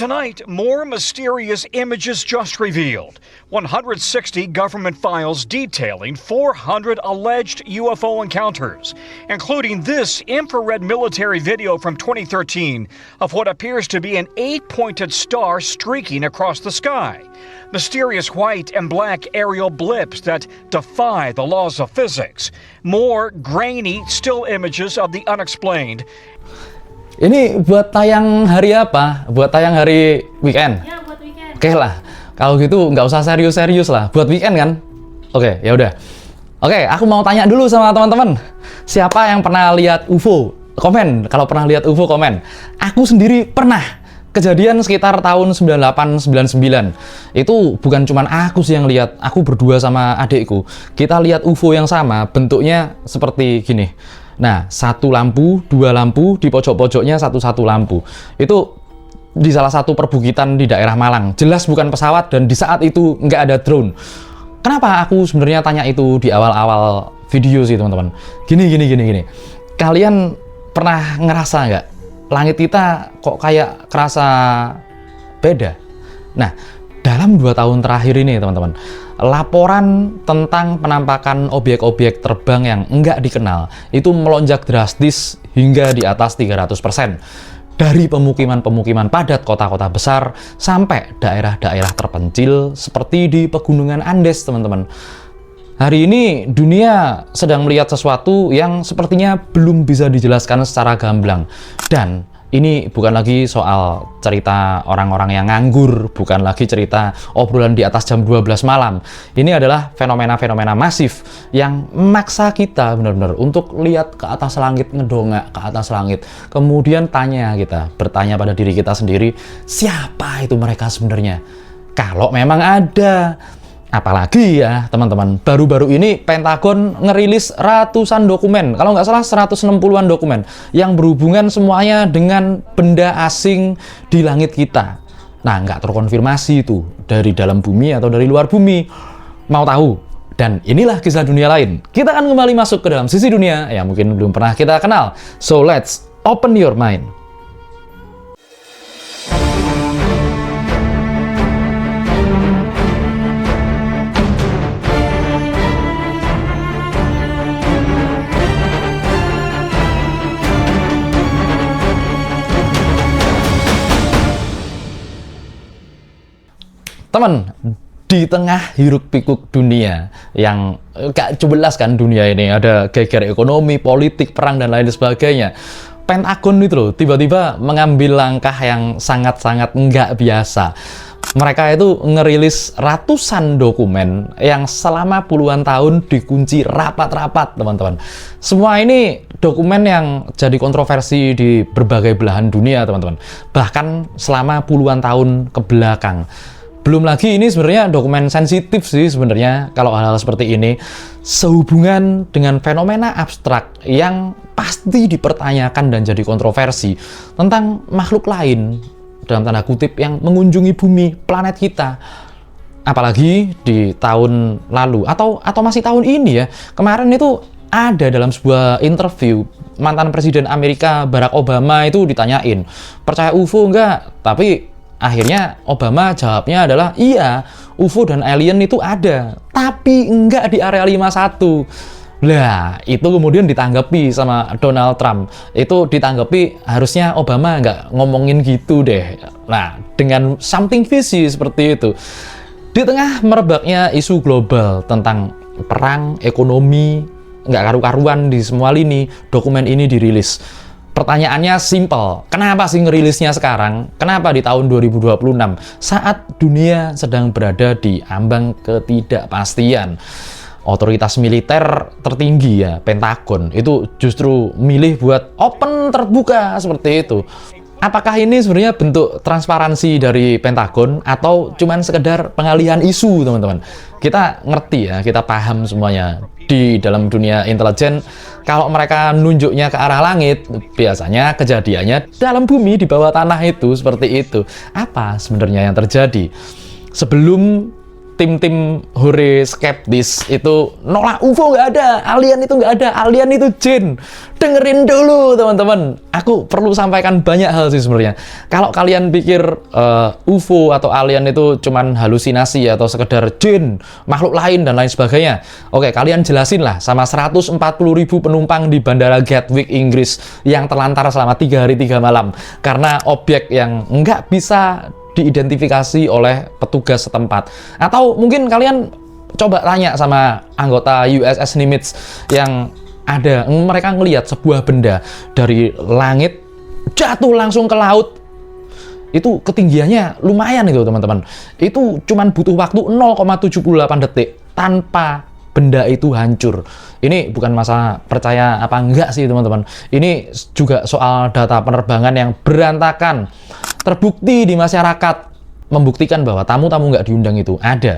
Tonight, more mysterious images just revealed. 160 government files detailing 400 alleged UFO encounters, including this infrared military video from 2013 of what appears to be an 8-pointed star streaking across the sky. Mysterious white and black aerial blips that defy the laws of physics. More grainy still images of the unexplained. Ini buat tayang hari apa? Buat tayang hari weekend? Ya, buat weekend. Oke lah, kalau gitu nggak usah serius-serius lah. Buat weekend kan? Oke, ya udah. Oke, aku mau tanya dulu sama teman-teman. Siapa yang pernah lihat UFO? Komen. Kalau pernah lihat UFO, komen. Aku sendiri pernah. Kejadian sekitar tahun 98-99. Itu bukan cuman aku sih yang lihat. Aku berdua sama adikku. Kita lihat UFO yang sama. Bentuknya seperti gini. Nah, satu lampu, dua lampu, di pojok-pojoknya satu-satu lampu. Itu di salah satu perbukitan di daerah Malang. Jelas bukan pesawat dan di saat itu nggak ada drone. Kenapa aku sebenarnya tanya itu di awal-awal video sih, teman-teman? Gini. Kalian pernah ngerasa nggak? Langit kita kok kayak kerasa beda? Nah, dalam 2 tahun terakhir ini, teman-teman, laporan tentang penampakan objek-objek terbang yang enggak dikenal itu melonjak drastis hingga di atas 300%. Dari pemukiman-pemukiman padat kota-kota besar sampai daerah-daerah terpencil seperti di Pegunungan Andes, teman-teman. Hari ini dunia sedang melihat sesuatu yang sepertinya belum bisa dijelaskan secara gamblang. Dan ini bukan lagi soal cerita orang-orang yang nganggur, bukan lagi cerita obrolan di atas jam 12 malam. Ini adalah fenomena-fenomena masif yang memaksa kita benar-benar untuk lihat ke atas langit, ngedongak ke atas langit. Kemudian bertanya pada diri kita sendiri, siapa itu mereka sebenarnya? Kalau memang ada. Apalagi ya teman-teman, baru-baru ini Pentagon ngerilis ratusan dokumen, kalau nggak salah 160-an dokumen yang berhubungan semuanya dengan benda asing di langit kita. Nah, nggak terkonfirmasi itu dari dalam bumi atau dari luar bumi. Mau tahu? Dan inilah kisah dunia lain. Kita akan kembali masuk ke dalam sisi dunia yang mungkin belum pernah kita kenal. So let's open your mind. Teman, di tengah hiruk-pikuk dunia yang gak jelas kan dunia ini, ada geger ekonomi, politik, perang, dan lain sebagainya. Pentagon itu loh, tiba-tiba mengambil langkah yang sangat-sangat nggak biasa. Mereka itu ngerilis ratusan dokumen yang selama puluhan tahun dikunci rapat-rapat, teman-teman. Semua ini dokumen yang jadi kontroversi di berbagai belahan dunia, teman-teman. Bahkan selama puluhan tahun ke belakang. Belum lagi ini sebenarnya dokumen sensitif sih sebenarnya kalau hal-hal seperti ini, sehubungan dengan fenomena abstrak yang pasti dipertanyakan dan jadi kontroversi tentang makhluk lain dalam tanda kutip yang mengunjungi bumi, planet kita. Apalagi di tahun lalu atau masih tahun ini ya, kemarin itu ada dalam sebuah interview mantan Presiden Amerika Barack Obama itu ditanyain, percaya UFO enggak? Tapi akhirnya Obama jawabnya adalah iya, UFO dan alien itu ada, tapi enggak di area 51. Lah, itu kemudian ditanggapi sama Donald Trump. Itu ditanggapi harusnya Obama nggak ngomongin gitu deh. Nah, dengan something fishy seperti itu. Di tengah merebaknya isu global tentang perang, ekonomi, nggak karu-karuan di semua lini, dokumen ini dirilis. Pertanyaannya simpel, kenapa sih ngerilisnya sekarang? Kenapa di tahun 2026 saat dunia sedang berada di ambang ketidakpastian? Otoritas militer tertinggi ya, Pentagon, itu justru milih buat open terbuka seperti itu. Apakah ini sebenarnya bentuk transparansi dari Pentagon atau cuman sekedar pengalihan isu, teman-teman? Kita ngerti ya, kita paham semuanya. Di dalam dunia intelijen, kalau mereka nunjuknya ke arah langit, biasanya kejadiannya dalam bumi, di bawah tanah itu, seperti itu. Apa sebenarnya yang terjadi? Sebelum tim-tim hore skeptis itu nolak UFO nggak ada, alien itu nggak ada, alien itu jin. Dengerin dulu teman-teman, aku perlu sampaikan banyak hal sih sebenarnya. Kalau kalian pikir UFO atau alien itu cuman halusinasi atau sekedar jin, makhluk lain dan lain sebagainya, oke, kalian jelasin lah sama 140.000 penumpang di Bandara Gatwick, Inggris yang terlantar selama 3 hari 3 malam karena objek yang nggak bisa diidentifikasi oleh petugas setempat. Atau mungkin kalian coba tanya sama anggota USS Nimitz yang ada, mereka ngelihat sebuah benda dari langit jatuh langsung ke laut. Itu ketinggiannya lumayan itu teman-teman. Itu cuman butuh waktu 0,78 detik tanpa benda itu hancur. Ini bukan masalah percaya apa enggak sih teman-teman. Ini juga soal data penerbangan yang berantakan. Terbukti di masyarakat, membuktikan bahwa tamu-tamu nggak diundang itu ada.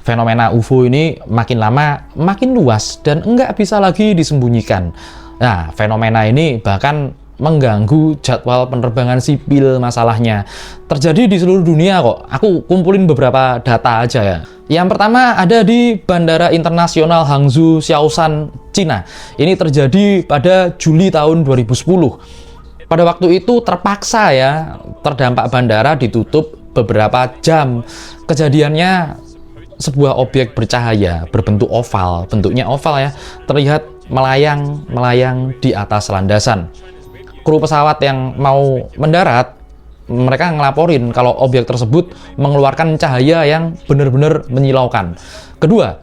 Fenomena UFO ini makin lama makin luas dan nggak bisa lagi disembunyikan. Nah, fenomena ini bahkan mengganggu jadwal penerbangan sipil masalahnya. Terjadi di seluruh dunia kok. Aku kumpulin beberapa data aja ya. Yang pertama ada di Bandara Internasional Hangzhou Xiaoshan, Cina. Ini terjadi pada Juli tahun 2010. Pada waktu itu terpaksa ya, terdampak bandara ditutup beberapa jam. Kejadiannya sebuah objek bercahaya berbentuk oval, bentuknya oval ya, terlihat melayang di atas landasan. Kru pesawat yang mau mendarat, mereka ngelaporin kalau objek tersebut mengeluarkan cahaya yang benar-benar menyilaukan. Kedua,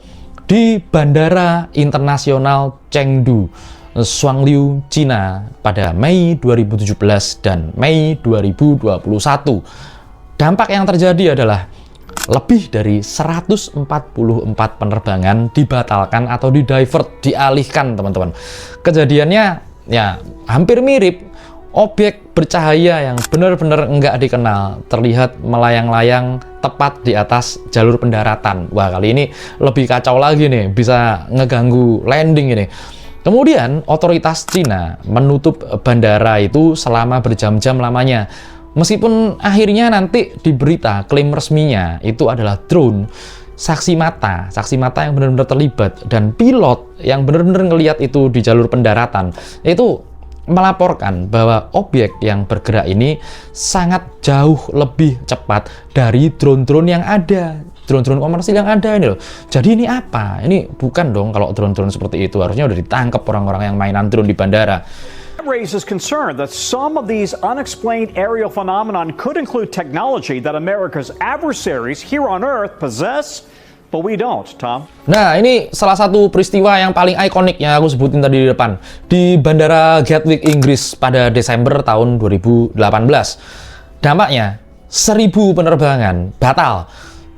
di Bandara Internasional Chengdu, Shuangliu, Cina pada Mei 2017 dan Mei 2021. Dampak yang terjadi adalah lebih dari 144 penerbangan dibatalkan atau di-divert, dialihkan teman-teman. Kejadiannya ya hampir mirip. Objek bercahaya yang benar-benar nggak dikenal terlihat melayang-layang tepat di atas jalur pendaratan. Wah, kali ini lebih kacau lagi nih, bisa ngeganggu landing ini. Kemudian otoritas Cina menutup bandara itu selama berjam-jam lamanya. Meskipun akhirnya nanti di berita klaim resminya itu adalah drone, saksi mata yang benar-benar terlibat dan pilot yang benar-benar ngelihat itu di jalur pendaratan itu melaporkan bahwa objek yang bergerak ini sangat jauh lebih cepat dari drone-drone yang ada, drone-drone komersil yang ada ini loh. Jadi ini apa? Ini bukan dong kalau drone-drone seperti itu, harusnya udah ditangkap orang-orang yang mainan drone di bandara. Raises concern that some of these unexplained aerial phenomenon could include technology that America's adversaries here on Earth possess, but we don't, Tom. Nah, ini salah satu peristiwa yang paling ikonik yang aku sebutin tadi di depan. Di Bandara Gatwick, Inggris pada Desember tahun 2018. Dampaknya, 1.000 penerbangan batal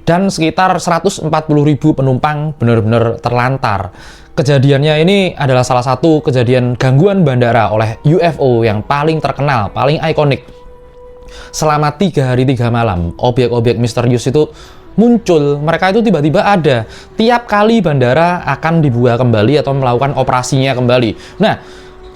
dan sekitar 140.000 penumpang benar-benar terlantar. Kejadiannya ini adalah salah satu kejadian gangguan bandara oleh UFO yang paling terkenal, paling ikonik. Selama 3 hari 3 malam, objek-objek misterius itu muncul, mereka itu tiba-tiba ada. Tiap kali bandara akan dibuka kembali atau melakukan operasinya kembali. Nah,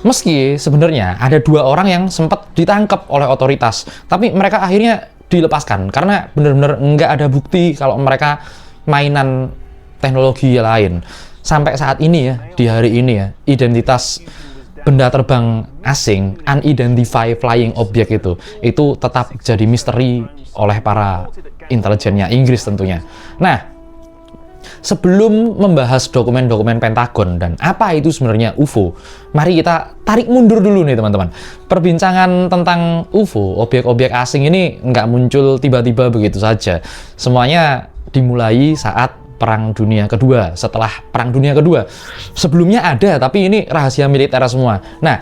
meski sebenarnya ada 2 orang yang sempat ditangkap oleh otoritas, tapi mereka akhirnya dilepaskan karena benar-benar nggak ada bukti kalau mereka mainan teknologi lain. Sampai saat ini ya, di hari ini ya, identitas benda terbang asing, unidentified flying object itu tetap jadi misteri oleh para intelijennya Inggris tentunya. Nah, sebelum membahas dokumen-dokumen Pentagon dan apa itu sebenarnya UFO, mari kita tarik mundur dulu nih teman-teman. Perbincangan tentang UFO, objek-objek asing ini nggak muncul tiba-tiba begitu saja. Semuanya dimulai saat Perang Dunia Kedua, setelah Perang Dunia Kedua. Sebelumnya ada, tapi ini rahasia militer semua. Nah,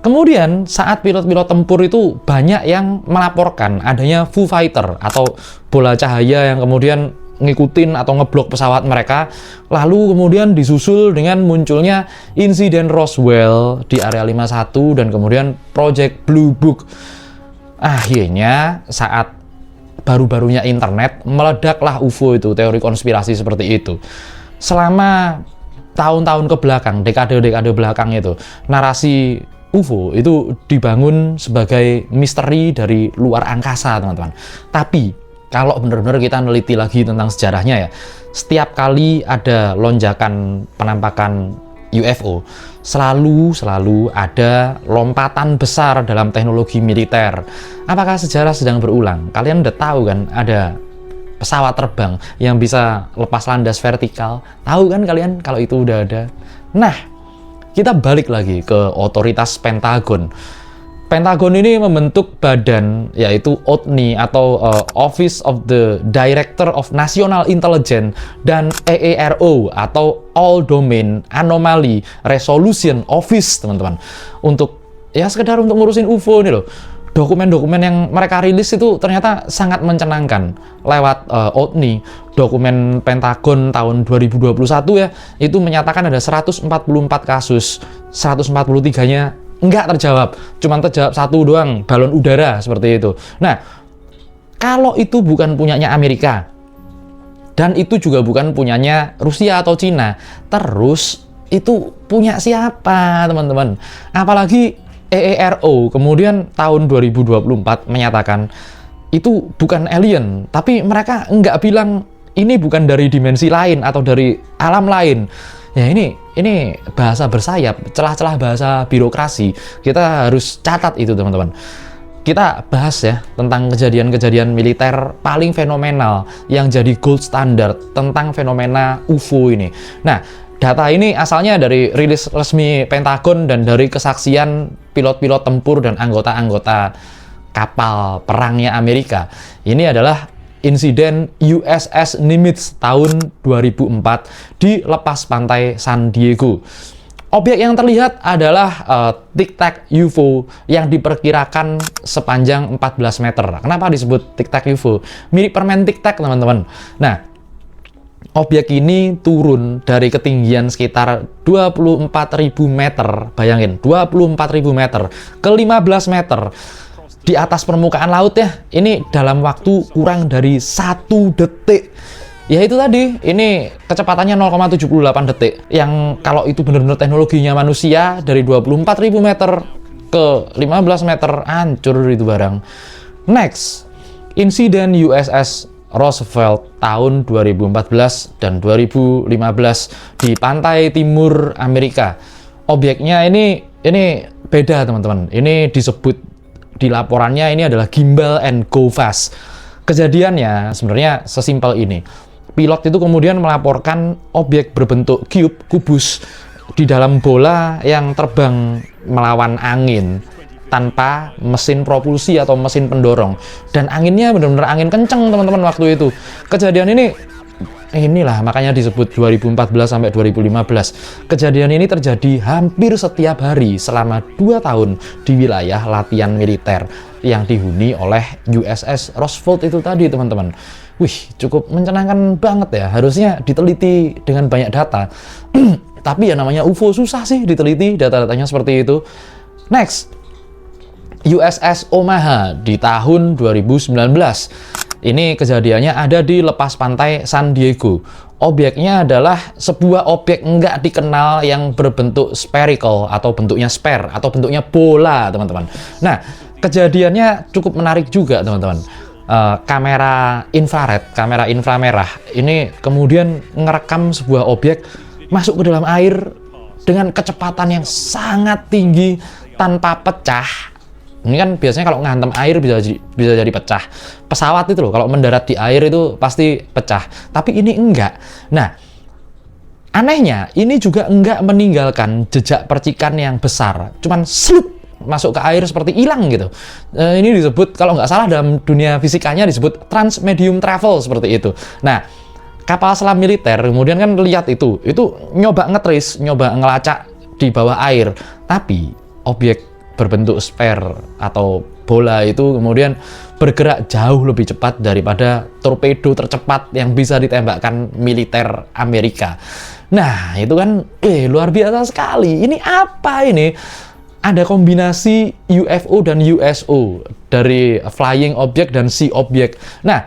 kemudian saat pilot-pilot tempur itu banyak yang melaporkan adanya Foo Fighter atau bola cahaya yang kemudian ngikutin atau ngeblok pesawat mereka, lalu kemudian disusul dengan munculnya insiden Roswell di Area 51 dan kemudian Project Blue Book. Akhirnya saat baru-barunya internet, meledaklah UFO itu, teori konspirasi seperti itu. Selama tahun-tahun ke belakang, dekade-dekade belakang itu, narasi UFO itu dibangun sebagai misteri dari luar angkasa, teman-teman. Tapi kalau benar-benar kita neliti lagi tentang sejarahnya ya, setiap kali ada lonjakan penampakan UFO, selalu ada lompatan besar dalam teknologi militer. Apakah sejarah sedang berulang? Kalian udah tahu kan ada pesawat terbang yang bisa lepas landas vertikal? Tahu kan kalian kalau itu udah ada? Nah, kita balik lagi ke otoritas Pentagon. Pentagon ini membentuk badan, yaitu ODNI atau Office of the Director of National Intelligence, dan AARO atau All Domain Anomaly Resolution Office, teman-teman. Untuk ya sekedar untuk ngurusin UFO ini loh. Dokumen-dokumen yang mereka rilis itu ternyata sangat mencenangkan lewat ODNI. Dokumen Pentagon tahun 2021 ya, itu menyatakan ada 144 kasus, 143-nya nggak terjawab, cuma terjawab satu doang, balon udara seperti itu. Nah, kalau itu bukan punyanya Amerika, dan itu juga bukan punyanya Rusia atau Cina, terus itu punya siapa, teman-teman? Apalagi AARO kemudian tahun 2024 menyatakan itu bukan alien, tapi mereka nggak bilang ini bukan dari dimensi lain atau dari alam lain. Ya ini bahasa bersayap, celah-celah bahasa birokrasi. Kita harus catat itu, teman-teman. Kita bahas ya tentang kejadian-kejadian militer paling fenomenal yang jadi gold standard tentang fenomena UFO ini. Nah, data ini asalnya dari rilis resmi Pentagon dan dari kesaksian pilot-pilot tempur dan anggota-anggota kapal perangnya Amerika. Ini adalah insiden USS Nimitz tahun 2004 di lepas pantai San Diego. Objek yang terlihat adalah Tic Tac UFO yang diperkirakan sepanjang 14 meter. Kenapa disebut Tic Tac UFO? Mirip permen Tic Tac, teman-teman. Nah, objek ini turun dari ketinggian sekitar 24.000 meter. Bayangin, 24.000 meter ke 15 meter. Di atas permukaan laut ya, ini dalam waktu kurang dari 1 detik. Ya itu tadi, ini kecepatannya 0,78 detik. Yang kalau itu benar-benar teknologinya manusia, dari 24.000 meter ke 15 meter, hancur itu barang. Next, insiden USS Roosevelt tahun 2014 dan 2015 di pantai timur Amerika. Objeknya ini beda, teman-teman. Ini disebut di laporannya ini adalah gimbal and go fast. Kejadiannya sebenarnya sesimpel ini. Pilot itu kemudian melaporkan objek berbentuk kubus di dalam bola yang terbang melawan angin tanpa mesin propulsi atau mesin pendorong. Dan anginnya benar-benar angin kenceng, teman-teman, waktu itu. Kejadian inilah makanya disebut 2014 sampai 2015. Kejadian ini terjadi hampir setiap hari selama 2 tahun di wilayah latihan militer yang dihuni oleh USS Roosevelt itu tadi, teman-teman. Wih, cukup mencenangkan banget ya. Harusnya diteliti dengan banyak data. Tapi ya namanya UFO susah sih diteliti data-datanya seperti itu. Next, USS Omaha di tahun 2019. Ini kejadiannya ada di lepas pantai San Diego. Objeknya adalah sebuah objek nggak dikenal yang berbentuk spherical atau bentuknya sphere atau bentuknya bola, teman-teman. Nah, kejadiannya cukup menarik juga, teman-teman. Kamera infrared, kamera inframerah, ini kemudian ngerekam sebuah objek masuk ke dalam air dengan kecepatan yang sangat tinggi tanpa pecah. Ini kan biasanya kalau ngantem air bisa jadi pecah. Pesawat itu loh, kalau mendarat di air itu pasti pecah. Tapi ini enggak. Nah, anehnya ini juga enggak meninggalkan jejak percikan yang besar. Cuman slup masuk ke air seperti hilang gitu. Ini disebut, kalau nggak salah dalam dunia fisikanya disebut transmedium travel seperti itu. Nah, kapal selam militer kemudian kan lihat itu nyoba ngetris, nyoba ngelacak di bawah air. Tapi objek berbentuk sphere atau bola itu kemudian bergerak jauh lebih cepat daripada torpedo tercepat yang bisa ditembakkan militer Amerika. Nah, itu kan luar biasa sekali. Ini apa ini? Ada kombinasi UFO dan USO, dari flying object dan sea object. Nah,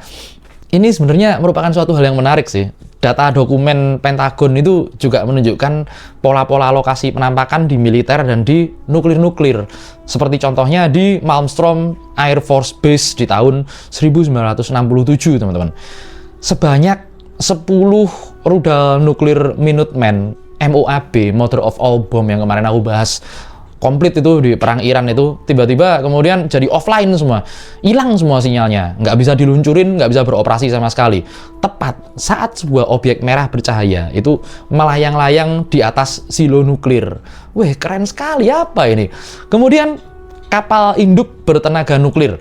ini sebenarnya merupakan suatu hal yang menarik sih. data dokumen Pentagon itu juga menunjukkan pola-pola lokasi penampakan di militer dan di nuklir. Seperti contohnya di Malmstrom Air Force Base di tahun 1967, teman-teman. Sebanyak 10 rudal nuklir Minuteman MOAB, Mother of All Bomb, yang kemarin aku bahas komplit itu di perang Iran itu, tiba-tiba kemudian jadi offline semua, hilang semua sinyalnya, nggak bisa diluncurin, nggak bisa beroperasi sama sekali. Tepat saat sebuah objek merah bercahaya itu melayang-layang di atas silo nuklir. Wih, keren sekali, apa ini? Kemudian kapal induk bertenaga nuklir,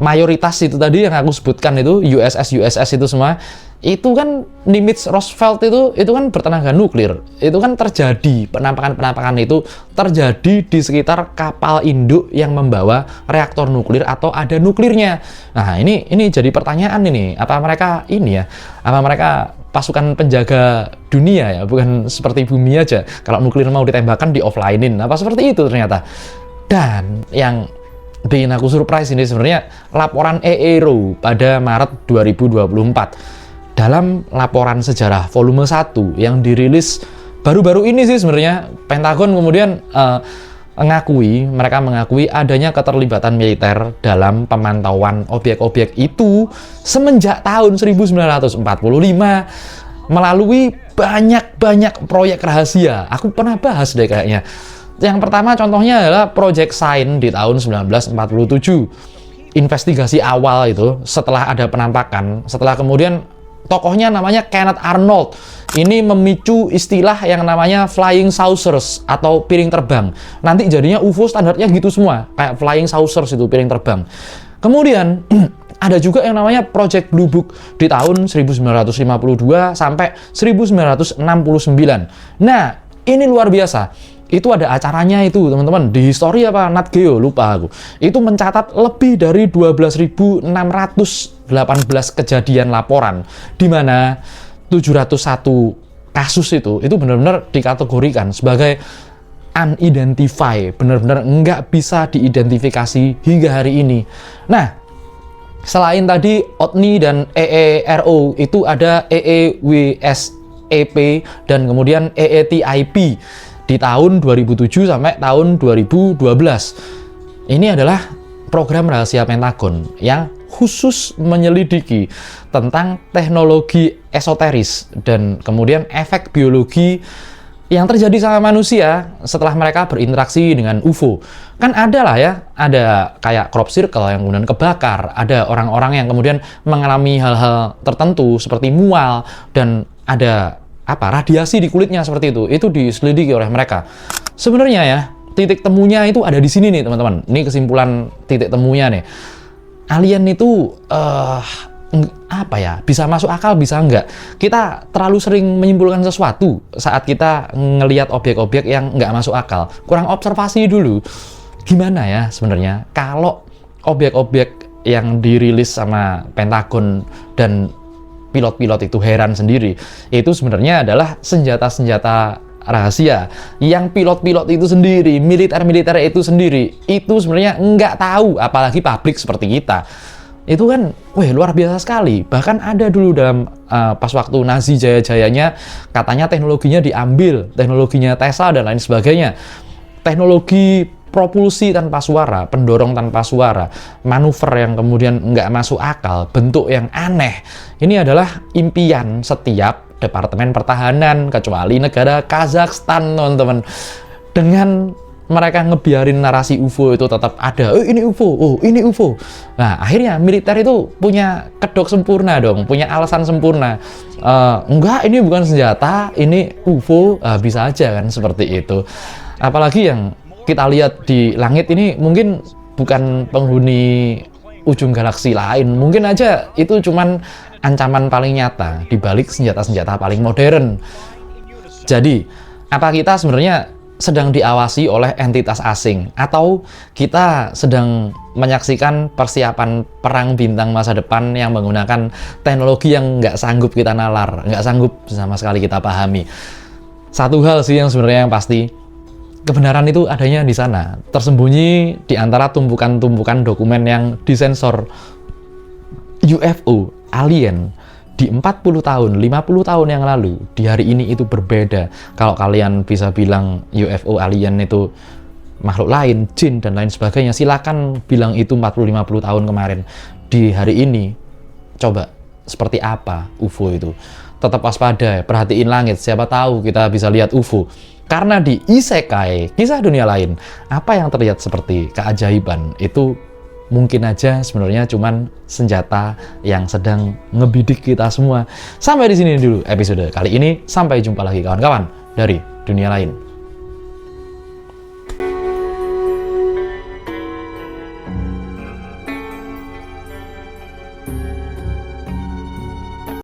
mayoritas itu tadi yang aku sebutkan itu USS itu semua, itu kan Nimitz-Roosevelt itu kan bertenaga nuklir. Itu kan terjadi, penampakan itu terjadi di sekitar kapal induk yang membawa reaktor nuklir atau ada nuklirnya. Nah, ini jadi pertanyaan ini, apa mereka pasukan penjaga dunia ya, bukan seperti bumi aja. Kalau nuklir mau ditembakkan di offline-in, apa seperti itu ternyata. Dan yang bikin aku surprise ini sebenarnya laporan EERO pada Maret 2024. Dalam laporan sejarah volume 1 yang dirilis baru-baru ini sih sebenarnya, Pentagon kemudian mereka mengakui adanya keterlibatan militer dalam pemantauan objek-objek itu semenjak tahun 1945 melalui banyak proyek rahasia. Aku pernah bahas deh kayaknya. Yang pertama contohnya adalah Project Sign di tahun 1947. Investigasi awal itu setelah ada penampakan, setelah kemudian tokohnya namanya Kenneth Arnold. Ini memicu istilah yang namanya flying saucers atau piring terbang. Nanti jadinya UFO standarnya gitu semua, kayak flying saucers itu, piring terbang. Kemudian ada juga yang namanya Project Blue Book di tahun 1952 sampai 1969. Nah, ini luar biasa. Itu ada acaranya itu, teman-teman, di History apa Nat Geo, lupa aku. Itu mencatat lebih dari 12.618 kejadian laporan, di mana 701 kasus itu benar-benar dikategorikan sebagai unidentified, benar-benar nggak bisa diidentifikasi hingga hari ini. Nah, selain tadi OTNI dan EERO, itu ada EEWSEP dan kemudian EETIP di tahun 2007 sampai tahun 2012. Ini adalah program rahasia Pentagon yang khusus menyelidiki tentang teknologi esoteris dan kemudian efek biologi yang terjadi sama manusia setelah mereka berinteraksi dengan UFO. Kan ada lah ya, ada kayak crop circle yang kemudian kebakar, ada orang-orang yang kemudian mengalami hal-hal tertentu seperti mual, dan ada radiasi di kulitnya seperti itu diselidiki oleh mereka. Sebenarnya ya, titik temunya itu ada di sini nih, teman-teman. Ini kesimpulan titik temunya nih. Alien itu bisa masuk akal, bisa enggak. Kita terlalu sering menyimpulkan sesuatu saat kita ngelihat objek-objek yang enggak masuk akal. Kurang observasi dulu. Gimana ya sebenarnya kalau objek-objek yang dirilis sama Pentagon dan pilot-pilot itu heran sendiri, itu sebenarnya adalah senjata-senjata rahasia yang pilot-pilot itu sendiri, militer-militer itu sendiri, itu sebenarnya nggak tahu, apalagi publik seperti kita. Itu kan, luar biasa sekali. Bahkan ada dulu dalam pas waktu Nazi jaya-jayanya, katanya teknologinya diambil, teknologinya Tesla dan lain sebagainya. Teknologi propulsi tanpa suara, pendorong tanpa suara, manuver yang kemudian nggak masuk akal, bentuk yang aneh. Ini adalah impian setiap Departemen Pertahanan, kecuali negara Kazakhstan, teman-teman. Dengan mereka ngebiarin narasi UFO itu tetap ada. Ini UFO, ini UFO. Nah, akhirnya militer itu punya kedok sempurna dong, punya alasan sempurna. Enggak, ini bukan senjata, ini UFO, bisa aja kan seperti itu. Apalagi yang kita lihat di langit ini mungkin bukan penghuni ujung galaksi lain, mungkin aja itu cuman ancaman paling nyata di balik senjata-senjata paling modern. Jadi, apa kita sebenarnya sedang diawasi oleh entitas asing, atau kita sedang menyaksikan persiapan perang bintang masa depan yang menggunakan teknologi yang nggak sanggup kita nalar, nggak sanggup sama sekali kita pahami? Satu hal sih yang sebenarnya yang pasti, kebenaran itu adanya di sana, tersembunyi di antara tumpukan-tumpukan dokumen yang disensor. UFO, alien, di 40 tahun, 50 tahun yang lalu, di hari ini itu berbeda. Kalau kalian bisa bilang UFO alien itu makhluk lain, jin dan lain sebagainya, silakan bilang itu 40-50 tahun kemarin. Di hari ini, coba seperti apa UFO itu? Tetap waspada, perhatiin langit, siapa tahu kita bisa lihat UFO. Karena di isekai, kisah dunia lain, apa yang terlihat seperti keajaiban itu mungkin aja sebenarnya cuman senjata yang sedang ngebidik kita semua. Sampai di sini dulu episode kali ini. Sampai jumpa lagi kawan-kawan dari dunia lain.